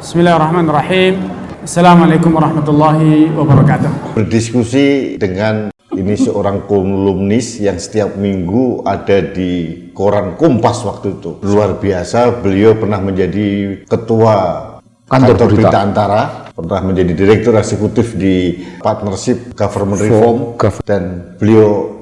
Bismillahirrahmanirrahim. Assalamualaikum warahmatullahi wabarakatuh. Berdiskusi dengan ini seorang kolumnis yang setiap minggu ada di koran Kompas waktu itu. Luar biasa, beliau pernah menjadi ketua kantor berita Antara, pernah menjadi direktur eksekutif di Partnership Government Reform, dan beliau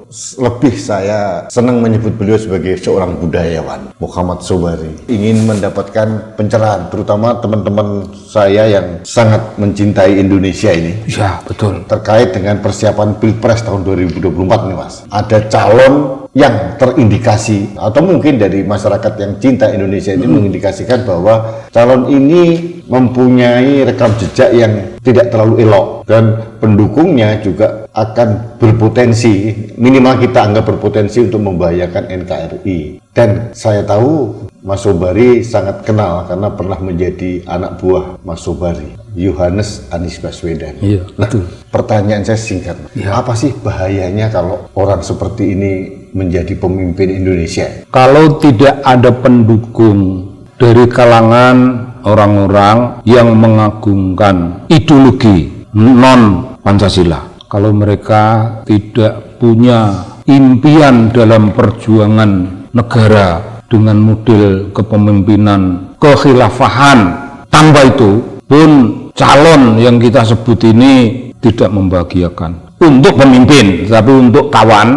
lebih saya senang menyebut beliau sebagai seorang budayawan, Muhammad Sobari. Ingin mendapatkan pencerahan, terutama teman-teman saya yang sangat mencintai Indonesia ini. Ya, betul. Terkait dengan persiapan Pilpres tahun 2024 nih, Mas. Ada calon yang terindikasi, atau mungkin dari masyarakat yang cinta Indonesia ini mengindikasikan bahwa calon ini mempunyai rekam jejak yang tidak terlalu elok, dan pendukungnya juga akan berpotensi, minimal kita anggap berpotensi untuk membahayakan NKRI. Dan saya tahu Mas Sobari sangat kenal karena pernah menjadi anak buah Mas Sobari, Yohanes Anies Baswedan. Iya, betul. Pertanyaan saya singkat, apa sih bahayanya kalau orang seperti ini menjadi pemimpin Indonesia? Kalau tidak ada pendukung dari kalangan orang-orang yang mengagungkan ideologi non-Pancasila, kalau mereka tidak punya impian dalam perjuangan negara dengan model kepemimpinan kekhilafahan, tanpa itu pun calon yang kita sebut ini tidak membahagiakan untuk pemimpin. Tapi untuk kawan,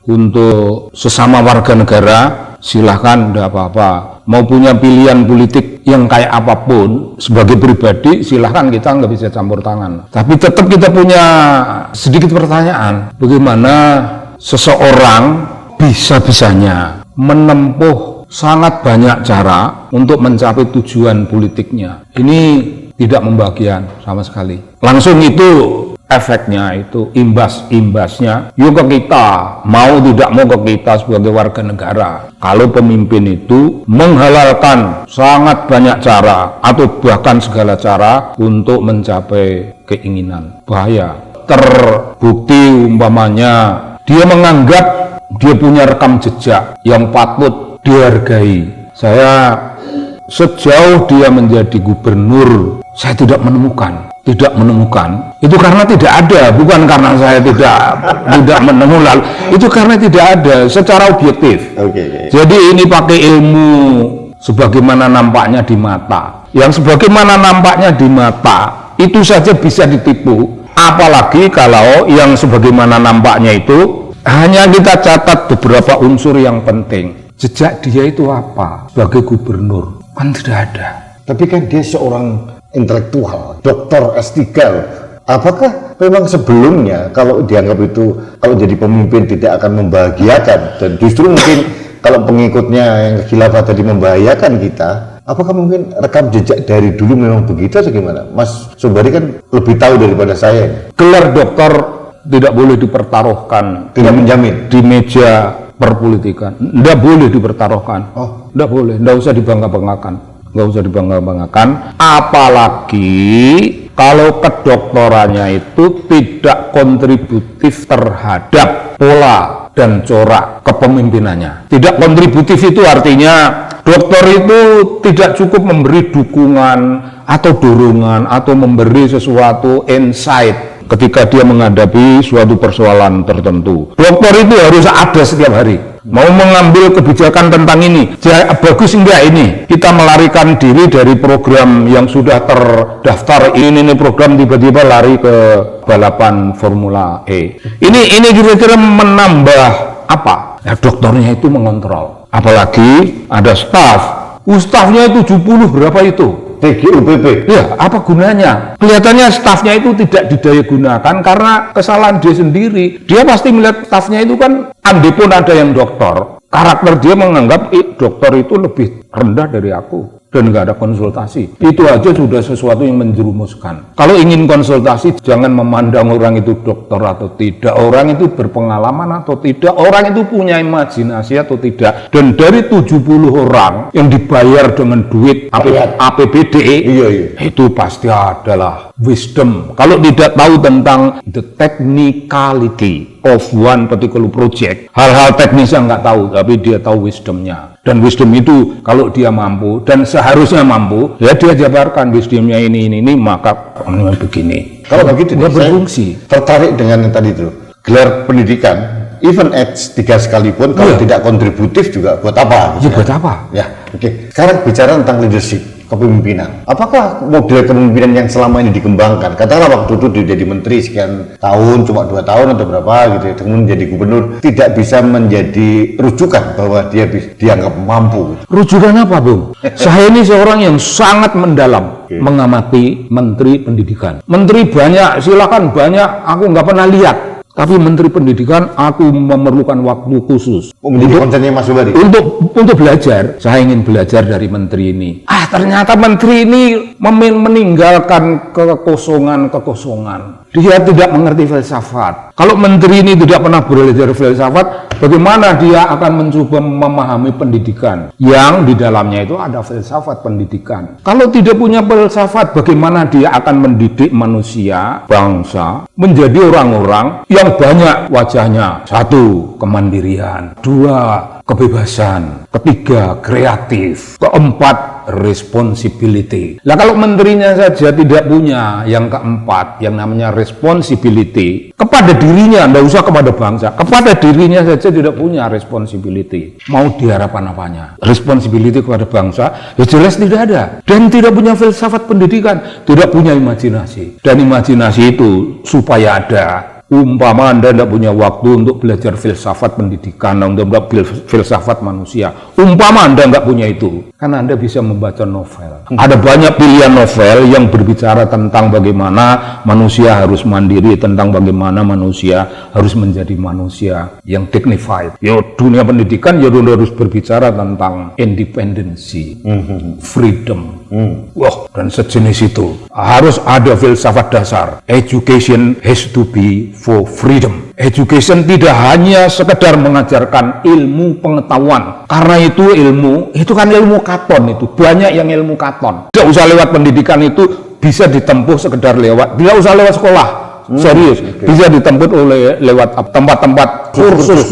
untuk sesama warga negara, silahkan, tidak apa-apa. Mau punya pilihan politik yang kayak apapun, sebagai pribadi silahkan, kita nggak bisa campur tangan. Tapi tetap kita punya sedikit pertanyaan, bagaimana seseorang bisa-bisanya menempuh sangat banyak cara untuk mencapai tujuan politiknya. Ini tidak membahagiakan sama sekali. Langsung itu efeknya, itu imbas-imbasnya yuk ke kita, mau tidak mau ke kita sebagai warga negara. Kalau pemimpin itu menghalalkan sangat banyak cara atau bahkan segala cara untuk mencapai keinginan, bahaya. Terbukti umpamanya dia menganggap dia punya rekam jejak yang patut dihargai. Saya sejauh dia menjadi gubernur, saya tidak menemukan itu karena tidak ada, bukan karena saya tidak menemukan, itu karena tidak ada secara objektif. Jadi ini pakai ilmu sebagaimana nampaknya di mata, yang sebagaimana nampaknya di mata itu saja bisa ditipu, apalagi kalau yang sebagaimana nampaknya itu hanya kita catat beberapa unsur yang penting. Jejak dia itu apa sebagai gubernur? Kan tidak ada. Tapi kan dia seorang intelektual, doktor S3. Apakah memang sebelumnya kalau dianggap itu, kalau jadi pemimpin tidak akan membahagiakan, dan justru mungkin kalau pengikutnya yang khilafah tadi membahayakan kita, apakah mungkin rekam jejak dari dulu memang begitu atau gimana? Mas Sobari kan lebih tahu daripada saya. Gelar doktor tidak boleh dipertaruhkan, tidak menjamin di meja perpolitikan, tidak boleh dipertaruhkan. Tidak boleh, tidak usah dibangga-banggakan. Nggak usah dibangga-banggakan, apalagi kalau kedokterannya itu tidak kontributif terhadap pola dan corak kepemimpinannya. Tidak kontributif itu artinya dokter itu tidak cukup memberi dukungan atau dorongan atau memberi sesuatu insight ketika dia menghadapi suatu persoalan tertentu. Dokter itu harus ada setiap hari. Mau mengambil kebijakan tentang ini, bagus enggak ini? Kita melarikan diri dari program yang sudah terdaftar, ini program tiba-tiba lari ke balapan Formula E. Ini kira-kira menambah apa? Ya, dokternya itu mengontrol. Apalagi ada stafnya itu 70 berapa itu? TGUPP. Ya, apa gunanya? Kelihatannya stafnya itu tidak didaya gunakan karena kesalahan dia sendiri. Dia pasti melihat stafnya itu kan, andai pun ada yang dokter, karakter dia menganggap dokter itu lebih rendah dari aku. Dan nggak ada konsultasi. Itu aja sudah sesuatu yang menjerumuskan. Kalau ingin konsultasi, jangan memandang orang itu dokter atau tidak, orang itu berpengalaman atau tidak, orang itu punya imajinasi atau tidak. Dan dari 70 orang yang dibayar dengan duit APBD, itu pasti adalah wisdom. Kalau tidak tahu tentang the technicality of one particular project, hal-hal teknisnya nggak tahu, tapi dia tahu wisdomnya. Dan wisdom itu kalau dia mampu dan seharusnya mampu, ya dia jabarkan wisdomnya ini, maka begini. Kalau begitu nggak saya berfungsi. tertarik dengan yang tadi itu. Gelar pendidikan, even S3 sekalipun, kalau tidak kontributif juga buat apa? Ya buat apa? Ya, oke. Sekarang bicara tentang leadership, kepemimpinan. Apakah model kepemimpinan yang selama ini dikembangkan? Katakanlah waktu itu dia jadi menteri sekian tahun, cuma 2 tahun atau berapa gitu, kemudian jadi gubernur, tidak bisa menjadi rujukan bahwa dia dianggap mampu. Rujukan apa, Bung? Saya ini seorang yang sangat mendalam mengamati menteri pendidikan. Menteri banyak, silakan banyak, aku nggak pernah lihat. Tapi Menteri Pendidikan aku memerlukan waktu khusus Menjadi konsennya Mas Sobari. Untuk belajar. Saya ingin belajar dari menteri ini. Ternyata menteri ini meninggalkan kekosongan. Dia tidak mengerti filsafat. Kalau menteri ini tidak pernah belajar filsafat, bagaimana dia akan mencoba memahami pendidikan yang di dalamnya itu ada filsafat pendidikan? Kalau tidak punya filsafat, bagaimana dia akan mendidik manusia, bangsa, menjadi orang-orang yang banyak wajahnya? 1. Kemandirian. 2. Kebebasan. 3. Kreatif. 4. Responsibility. Nah, kalau menterinya saja tidak punya yang keempat, yang namanya responsibility kepada dirinya, tidak usah kepada bangsa, kepada dirinya saja tidak punya responsibility, mau diharapkan apanya? Responsibility kepada bangsa, ya jelas tidak ada. Dan tidak punya filsafat pendidikan, tidak punya imajinasi. Dan imajinasi itu supaya ada. Umpama Anda tidak punya waktu untuk belajar filsafat pendidikan, untuk filsafat manusia. Umpama Anda nggak punya itu, karena Anda bisa membaca novel. Ada banyak pilihan novel yang berbicara tentang bagaimana manusia harus mandiri, tentang bagaimana manusia harus menjadi manusia yang dignified. Ya, dunia pendidikan ya harus berbicara tentang independensi, freedom. Wah, dan sejenis itu. Harus ada filsafat dasar. Education has to be for freedom. Education tidak hanya sekedar mengajarkan ilmu pengetahuan. Karena itu ilmu, itu kan ilmu katon itu. Banyak yang ilmu katon. Tidak usah lewat pendidikan itu, bisa ditempuh sekedar lewat. Tidak usah lewat sekolah. Serius, bisa ditempuh lewat tempat-tempat kursus,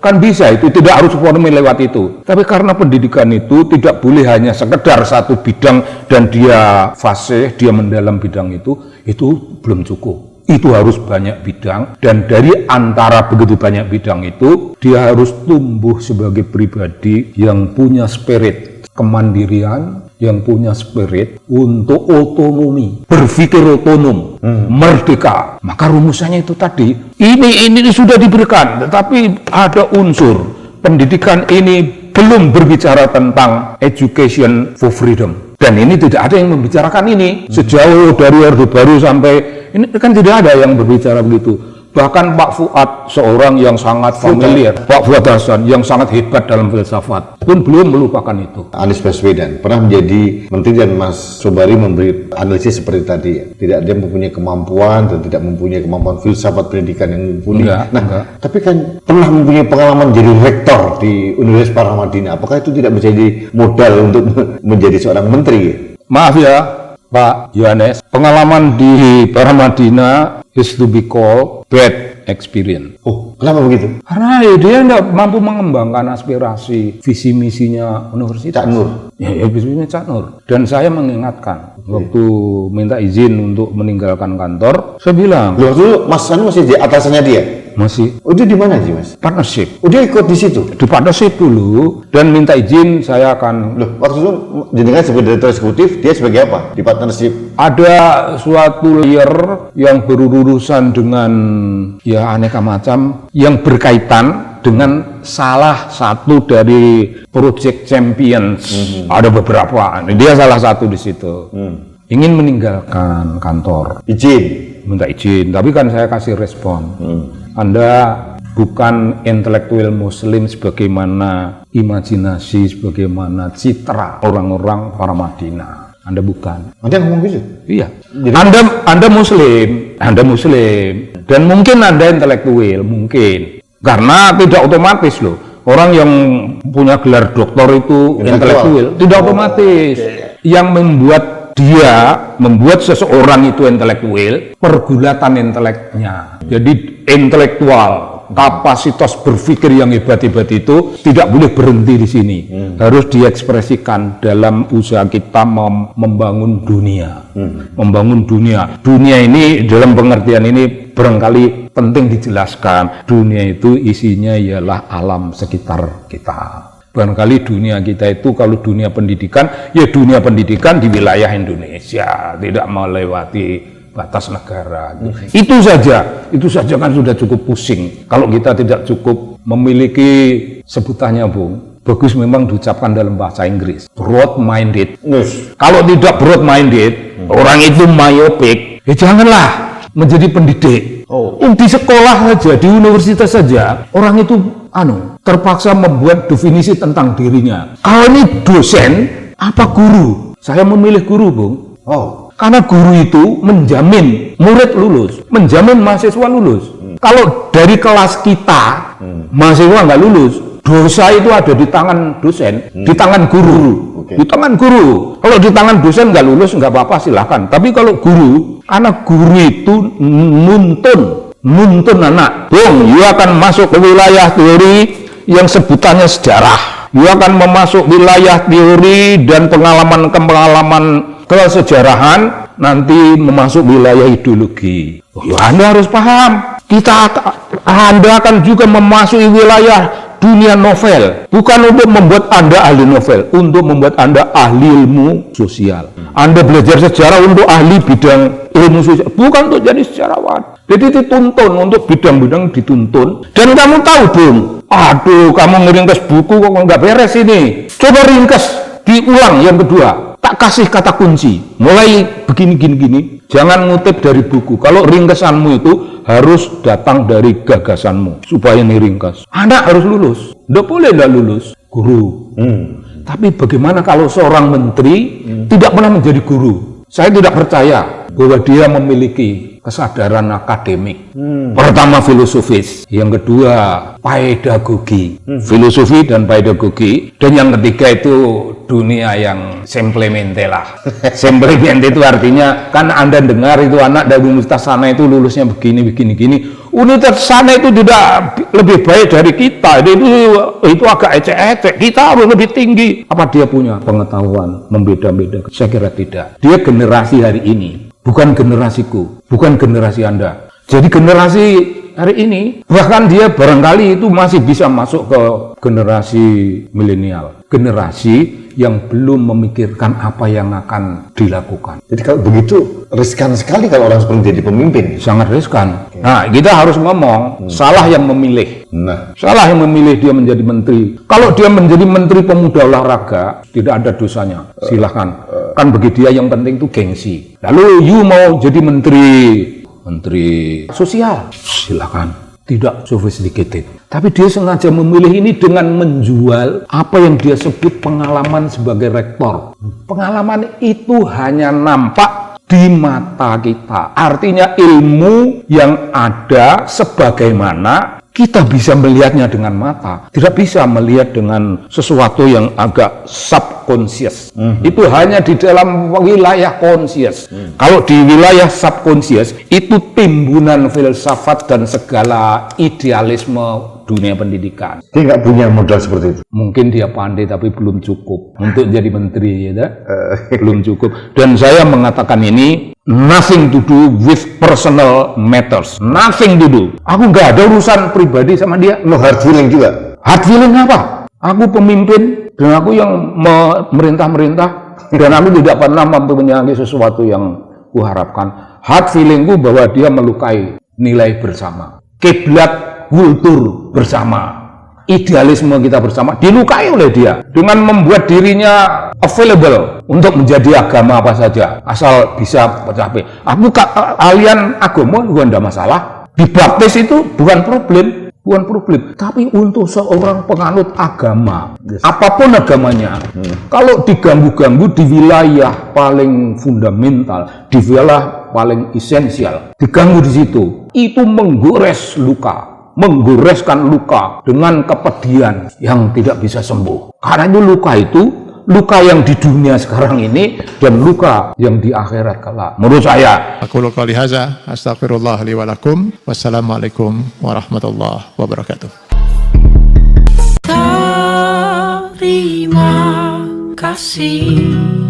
kan bisa itu, tidak harus formil lewat itu. Tapi karena pendidikan itu tidak boleh hanya sekedar satu bidang dan dia fasih, dia mendalam bidang itu belum cukup. Itu harus banyak bidang, dan dari antara begitu banyak bidang itu, dia harus tumbuh sebagai pribadi yang punya spirit kemandirian, yang punya spirit untuk otonomi, berpikir otonom, merdeka. Maka rumusannya itu tadi. Ini sudah diberikan, tetapi ada unsur pendidikan ini belum berbicara tentang education for freedom. Dan ini tidak ada yang membicarakan ini. Sejauh dari Orde Baru sampai ini kan tidak ada yang berbicara begitu. Bahkan Pak Fuad, seorang yang sangat familiar, Pak Fuad Hasan, yang sangat hebat dalam filsafat, pun belum melupakan itu. Anies Baswedan pernah menjadi menteri dan Mas Sobari memberi analisis seperti tadi ya. Tidak ada yang mempunyai kemampuan dan tidak mempunyai kemampuan filsafat pendidikan yang mumpuni. Tapi kan pernah mempunyai pengalaman jadi rektor di Universitas Paramadina. Apakah itu tidak menjadi modal untuk menjadi seorang menteri? Maaf ya, Pak Yohanes, pengalaman di Paramadina is to be called bad experience. Oh, kenapa begitu? Karena dia tidak mampu mengembangkan aspirasi visi misinya universitas. Cak Nur. Ya, visi misinya Cak Nur. Dan saya mengingatkan waktu minta izin untuk meninggalkan kantor, saya bilang, loh, dulu Mas Anu masih di atasannya dia? Masih. Oh, dia di mana sih, Mas? Partnership. Oh, dia ikut di situ? Di partnership dulu, dan minta izin saya akan... Loh, waktu itu jenengan sebagai direktur eksekutif, dia sebagai apa di partnership? Ada suatu layer yang berurusan dengan ya aneka macam yang berkaitan dengan salah satu dari Project Champions. Ada beberapa. Dia salah satu di situ. Ingin meninggalkan kantor. Izin? Minta izin, tapi kan saya kasih respon. Anda bukan intelektual muslim sebagaimana imajinasi, sebagaimana citra orang-orang Paramadina. Anda bukan. Anda ngomong gitu? Iya. Jadi, Anda muslim, dan mungkin Anda intelektual, mungkin. Karena tidak otomatis loh. Orang yang punya gelar doktor itu intelektual, tidak otomatis. Yang membuat seseorang itu intelektual, pergulatan inteleknya. Jadi intelektual, kapasitas berpikir yang hebat-hebat itu tidak boleh berhenti di sini. Harus diekspresikan dalam usaha kita membangun dunia. Membangun dunia. Dunia ini dalam pengertian ini barangkali penting dijelaskan. Dunia itu isinya ialah alam sekitar kita. Barangkali dunia kita itu kalau dunia pendidikan, ya dunia pendidikan di wilayah Indonesia, tidak melewati batas negara. Itu saja kan sudah cukup pusing. Kalau kita tidak cukup memiliki sebutannya, Bung, bagus memang diucapkan dalam bahasa Inggris, broad-minded. Kalau tidak broad-minded, orang itu myopik, ya janganlah menjadi pendidik. Di sekolah saja, di universitas saja, orang itu terpaksa membuat definisi tentang dirinya. Kalau ini dosen, apa guru? Saya memilih guru, Bung. Karena guru itu menjamin murid lulus, menjamin mahasiswa lulus. Kalau dari kelas kita, mahasiswa nggak lulus, dosa itu ada di tangan dosen, di tangan guru. Di tangan guru. Kalau di tangan dosen nggak lulus, nggak apa-apa, silahkan. Tapi kalau guru, karena guru itu nuntun anak. Bung, you akan masuk ke wilayah teori yang sebutannya sejarah. You akan memasuk wilayah teori dan pengalaman kesejarahan, nanti memasuk wilayah ideologi. Anda harus paham. Anda akan juga memasuki wilayah dunia novel, bukan untuk membuat Anda ahli novel, untuk membuat Anda ahli ilmu sosial. Anda belajar sejarah untuk ahli bidang ilmu sosial, bukan untuk jadi sejarawan. Jadi dituntun untuk bidang-bidang dituntun. Dan kamu tahu, Bung, aduh, kamu ngeringkes buku kok nggak beres ini. Coba ringkes, diulang yang kedua. Tak kasih kata kunci, mulai begini. Jangan ngutip dari buku. Kalau ringkesanmu itu harus datang dari gagasanmu supaya ini ringkas. Anak harus lulus, nggak boleh nggak lulus guru. Tapi bagaimana kalau seorang menteri tidak pernah menjadi guru? Saya tidak percaya bahwa dia memiliki kesadaran akademik. Pertama filosofis, yang kedua pedagogi, filosofi dan pedagogi, dan yang ketiga itu dunia yang simplemente lah. Simplemente itu artinya, kan Anda dengar itu anak dari universitas sana itu lulusnya begini. Universitas sana itu tidak lebih baik dari kita. Itu agak ecek-ecek. Kita harus lebih tinggi. Apa dia punya pengetahuan membeda-beda? Saya kira tidak. Dia generasi hari ini, bukan generasiku, bukan generasi Anda. Jadi generasi hari ini, bahkan dia barangkali itu masih bisa masuk ke generasi milenial. Generasi yang belum memikirkan apa yang akan dilakukan. Jadi kalau begitu, riskan sekali kalau orang seperti jadi pemimpin. Sangat riskan. Nah, kita harus ngomong, salah yang memilih. Salah yang memilih dia menjadi menteri. Kalau dia menjadi menteri pemuda olahraga, tidak ada dosanya. Silahkan. Kan bagi dia yang penting itu gengsi. Lalu you mau jadi menteri sosial, silakan. Tidak sophisticated. Tapi dia sengaja memilih ini dengan menjual apa yang dia sebut pengalaman sebagai rektor. Pengalaman itu hanya nampak di mata kita. Artinya ilmu yang ada sebagaimana kita bisa melihatnya dengan mata, tidak bisa melihat dengan sesuatu yang agak subconscious. Itu hanya di dalam wilayah conscious. Kalau di wilayah subconscious, itu timbunan filsafat dan segala idealisme dunia pendidikan. Dia nggak punya modal seperti itu. Mungkin dia pandai tapi belum cukup untuk jadi menteri, ya, belum cukup. Dan saya mengatakan ini nothing to do with personal matters, nothing to do. Aku nggak ada urusan pribadi sama dia. No hard feeling juga. Hard feeling apa? Aku pemimpin dan aku yang merintah dan aku tidak pernah mempunyai sesuatu yang kuharapkan. Hard feelingku bahwa dia melukai nilai bersama, kiblat kultur bersama, idealisme kita bersama dilukai oleh dia dengan membuat dirinya available untuk menjadi agama apa saja asal bisa mencapai. Aku kalian agama juga tidak masalah, dibaptis itu bukan problem. Tapi untuk seorang penganut agama, apapun agamanya, kalau diganggu-ganggu di wilayah paling fundamental, di wilayah paling esensial, diganggu di situ, itu menggoreskan luka dengan kepedihan yang tidak bisa sembuh. Karena itu luka itu luka yang di dunia sekarang ini dan luka yang di akhirat kelak. Menurut saya. Aqulu qouli hadza astaghfirullah li wa lakum. Wassalamualaikum warahmatullahi wabarakatuh. Terima kasih.